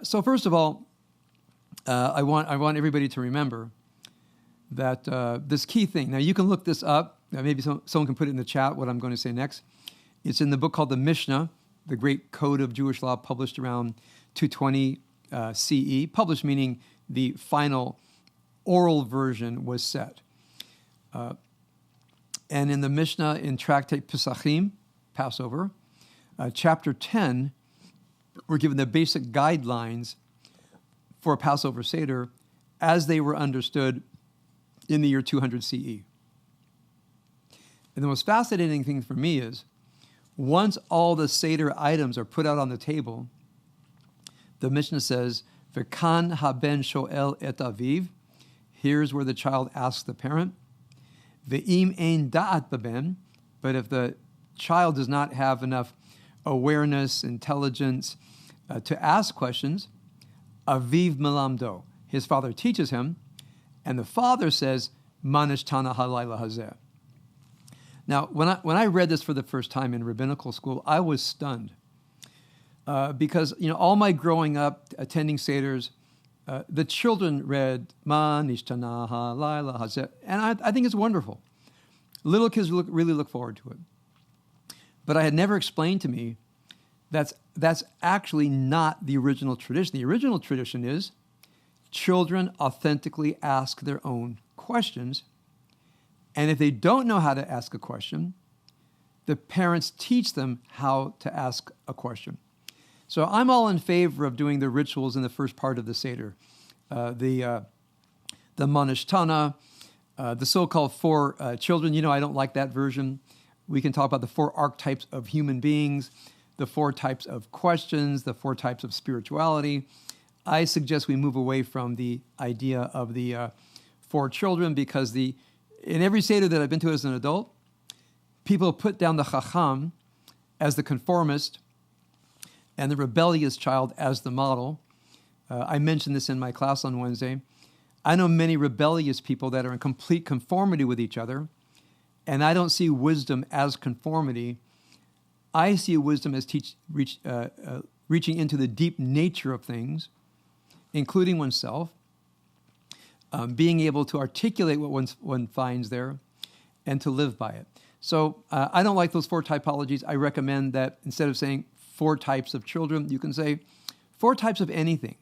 So first of all, I want everybody to remember that this key thing. Now you can look this up. Maybe someone can put it in the chat. What I'm going to say next. It's in the book called the Mishnah, the great code of Jewish law, published around 220 CE. Published meaning the final oral version was set. And in the Mishnah in Tractate Pesachim, Passover, chapter 10, we're given the basic guidelines for a Passover Seder as they were understood in the year 200 CE. And the most fascinating thing for me is, once all the Seder items are put out on the table, the Mishnah says, V'kan haben shoel et aviv, here's where the child asks the parent, Ve'im ein da'at baben, but if the child does not have enough awareness, intelligence to ask questions, aviv melamdo, his father teaches him, and the father says, manish tana halayla hazeh. Now, when I read this for the first time in rabbinical school, I was stunned because all my growing up attending seders, the children read manish tana halayla hazeh, and I think it's wonderful. Little kids really look forward to it. But I had never explained to me that's actually not the original tradition. The original tradition is children authentically ask their own questions. And if they don't know how to ask a question, the parents teach them how to ask a question. So I'm all in favor of doing the rituals in the first part of the Seder. The Manish Tana, the so-called four children. I don't like that version. We can talk about the four archetypes of human beings, the four types of questions, the four types of spirituality. I suggest we move away from the idea of the four children because in every Seder that I've been to as an adult, people put down the Chacham as the conformist and the rebellious child as the model. I mentioned this in my class on Wednesday. I know many rebellious people that are in complete conformity with each other, and I don't see wisdom as conformity. I see wisdom as reaching into the deep nature of things, including oneself, being able to articulate what one finds there, and to live by it. So I don't like those four typologies. I recommend that instead of saying four types of children, you can say four types of anything,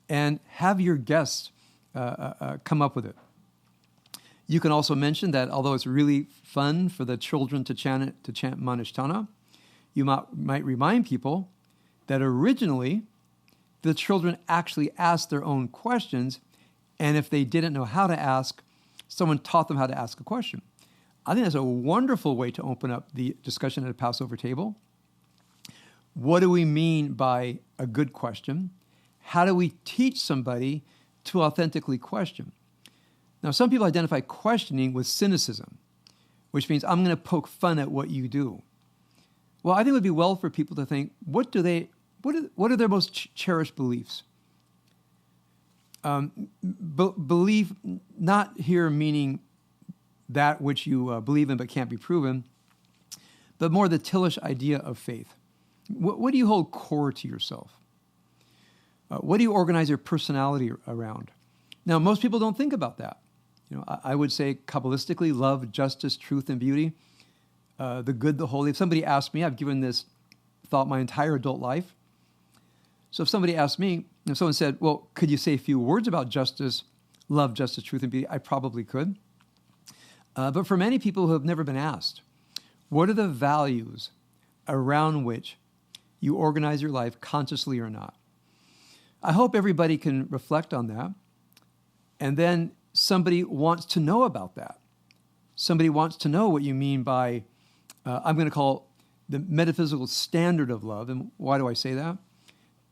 and have your guests come up with it. You can also mention that although it's really fun for the children to chant Manish Tana, you might remind people that originally the children actually asked their own questions, and if they didn't know how to ask, someone taught them how to ask a question. I think that's a wonderful way to open up the discussion at a Passover table. What do we mean by a good question? How do we teach somebody to authentically question? Now, some people identify questioning with cynicism, which means I'm going to poke fun at what you do. Well, I think it would be well for people to think, what are their most cherished beliefs? Belief, not here meaning that which you believe in but can't be proven, but more the Tillish idea of faith. What do you hold core to yourself? What do you organize your personality around? Now, most people don't think about that. I would say Kabbalistically, love, justice, truth, and beauty, the good, the holy. If somebody asked me, I've given this thought my entire adult life. So if somebody asked me, if someone said, well, could you say a few words about justice, love, justice, truth, and beauty? I probably could. But for many people who have never been asked, what are the values around which you organize your life, consciously or not? I hope everybody can reflect on that. And then somebody wants to know about that. Somebody wants to know what you mean by, I'm going to call the metaphysical standard of love. And why do I say that?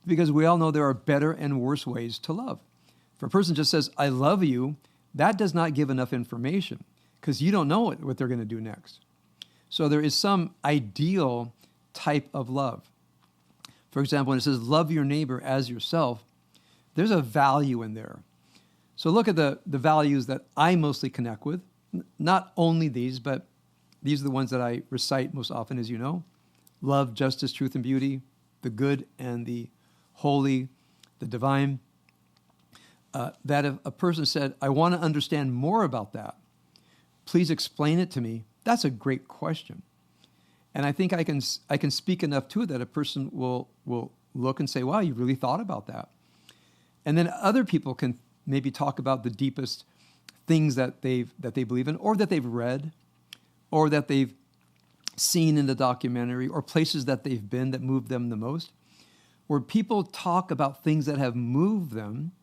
Because we all know there are better and worse ways to love. If a person just says, I love you, that does not give enough information because you don't know what they're going to do next. So there is some ideal type of love. For example, when it says, love your neighbor as yourself, there's a value in there. So look at the values that I mostly connect with. Not only these, but these are the ones that I recite most often, as you know. Love, justice, truth, and beauty, the good and the holy, the divine, that if a person said, I want to understand more about that, please explain it to me, that's a great question. And I think I can speak enough to it that a person will look and say, wow, you really thought about that. And then other people can maybe talk about the deepest things that they believe in, or that they've read, or that they've seen in the documentary, or places that they've been that moved them the most, where people talk about things that have moved them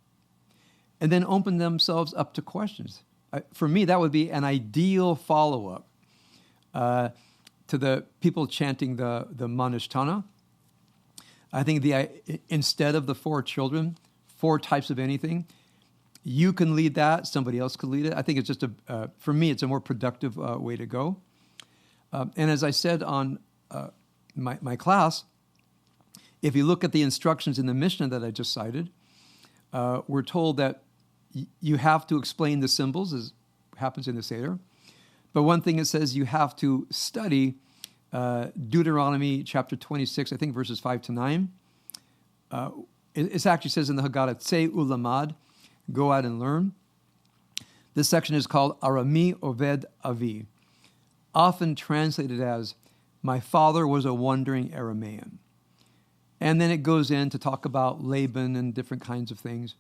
and then open themselves up to questions. For me, that would be an ideal follow-up to the people chanting the Manishtana. I think instead of the 4 children, 4 types of anything, you can lead that, somebody else could lead it. I think it's just for me, it's a more productive way to go. And as I said on my class, if you look at the instructions in the Mishnah that I just cited, we're told that you have to explain the symbols, as happens in the Seder. But one thing it says, you have to study Deuteronomy chapter 26, I think verses 5 to 9. It actually says in the Haggadah, Tsei ulamad, go out and learn. This section is called Arami Oved Avi, often translated as, my father was a wandering Aramaean. And then it goes in to talk about Laban and different kinds of things.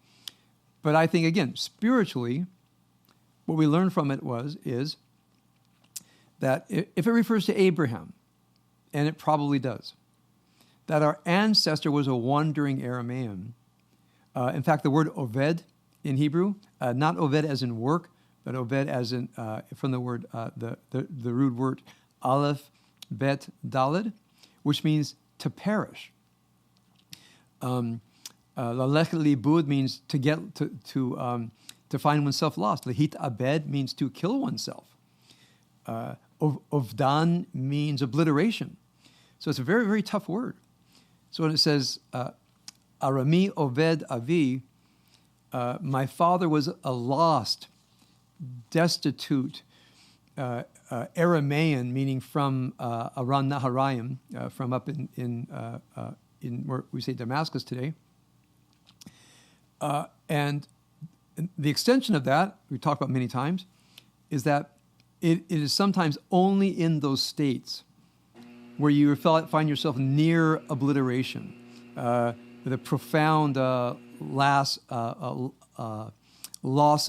But I think, again, spiritually, what we learned from it is that if it refers to Abraham, and it probably does, that our ancestor was a wandering Aramaean. In fact, the word Oved in Hebrew, not Oved as in work, but Oved as in, from the word, the root word Aleph, Bet, Daled, which means to perish. Lalech libud means to get to find oneself lost. Lehit abed means to kill oneself. Ovdan means obliteration. So it's a very, very tough word. So when it says Arami Oved Avi, my father was a lost, destitute Aramaean, meaning from Aran Naharayim, from up in where we say Damascus today. And the extension of that, we talked about many times, is that it is sometimes only in those states where you find yourself near obliteration, with a profound loss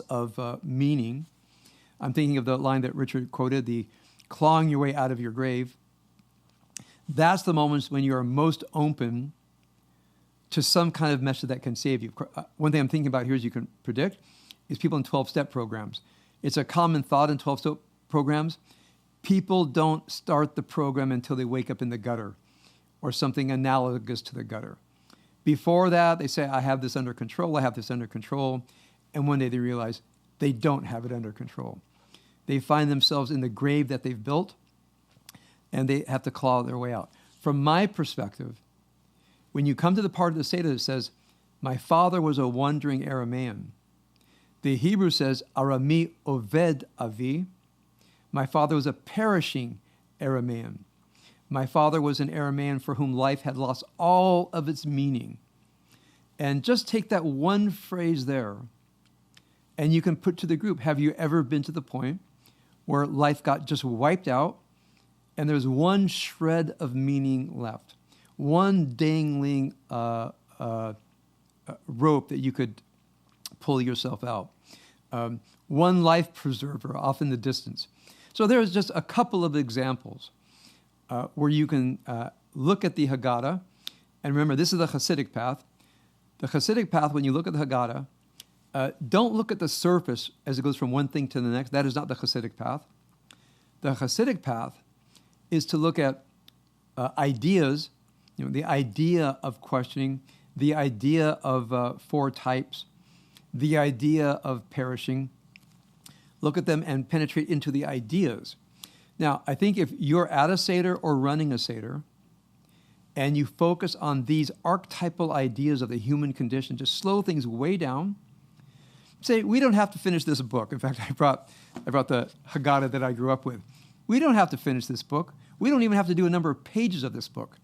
of meaning. I'm thinking of the line that Richard quoted, the clawing your way out of your grave. That's the moments when you are most open to some kind of message that can save you. One thing I'm thinking about here, as you can predict, is people in 12-step programs. It's a common thought in 12-step programs. People don't start the program until they wake up in the gutter or something analogous to the gutter. Before that, they say, I have this under control, I have this under control. And one day they realize they don't have it under control. They find themselves in the grave that they've built, and they have to claw their way out. From my perspective, when you come to the part of the Seder that says, my father was a wandering Aramaean, the Hebrew says, Arami Oved Avi, my father was a perishing Aramaean. My father was an Aramaean for whom life had lost all of its meaning. And just take that one phrase there, and you can put to the group, have you ever been to the point where life got just wiped out, and there's one shred of meaning left? One dangling rope that you could pull yourself out. One life preserver off in the distance. So there's just a couple of examples where you can look at the Haggadah. And remember, this is the Hasidic path. The Hasidic path, when you look at the Haggadah, don't look at the surface as it goes from one thing to the next. That is not the Hasidic path. The Hasidic path is to look at ideas, the idea of questioning, the idea of 4 types, the idea of perishing. Look at them and penetrate into the ideas. Now, I think if you're at a Seder or running a Seder, and you focus on these archetypal ideas of the human condition, just slow things way down. Say, we don't have to finish this book. In fact, I brought the Haggadah that I grew up with. We don't have to finish this book. We don't even have to do a number of pages of this book.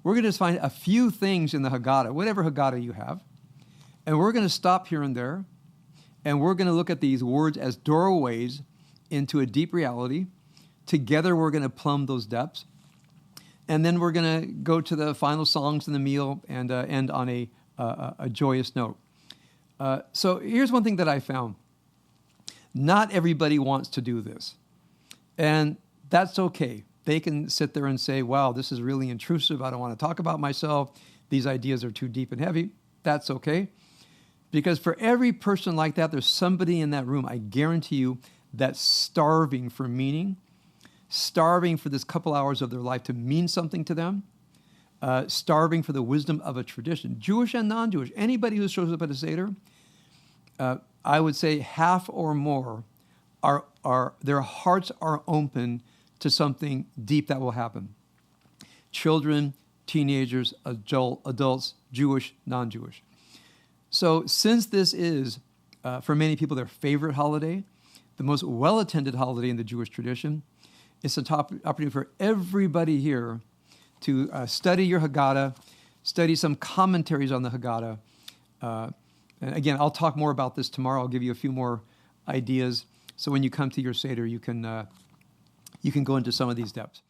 We're going to just find a few things in the Haggadah, whatever Haggadah you have, And we're going to stop here and there, and we're going to look at these words as doorways into a deep reality. Together, we're going to plumb those depths. And then we're going to go to the final songs in the meal and end on a joyous note. So here's one thing that I found. Not everybody wants to do this. And that's okay. They can sit there and say, wow, this is really intrusive. I don't want to talk about myself. These ideas are too deep and heavy. That's okay. Because for every person like that, there's somebody in that room, I guarantee you, that's starving for meaning, starving for this couple hours of their life to mean something to them, starving for the wisdom of a tradition. Jewish and non-Jewish, anybody who shows up at a Seder, I would say half or more are their hearts are open to something deep that will happen. Children, teenagers, adults, Jewish, non-Jewish. So since this is, for many people, their favorite holiday, the most well-attended holiday in the Jewish tradition, it's an opportunity for everybody here to study your Haggadah, study some commentaries on the Haggadah. And again, I'll talk more about this tomorrow. I'll give you a few more ideas. So when you come to your Seder, you can go into some of these depths.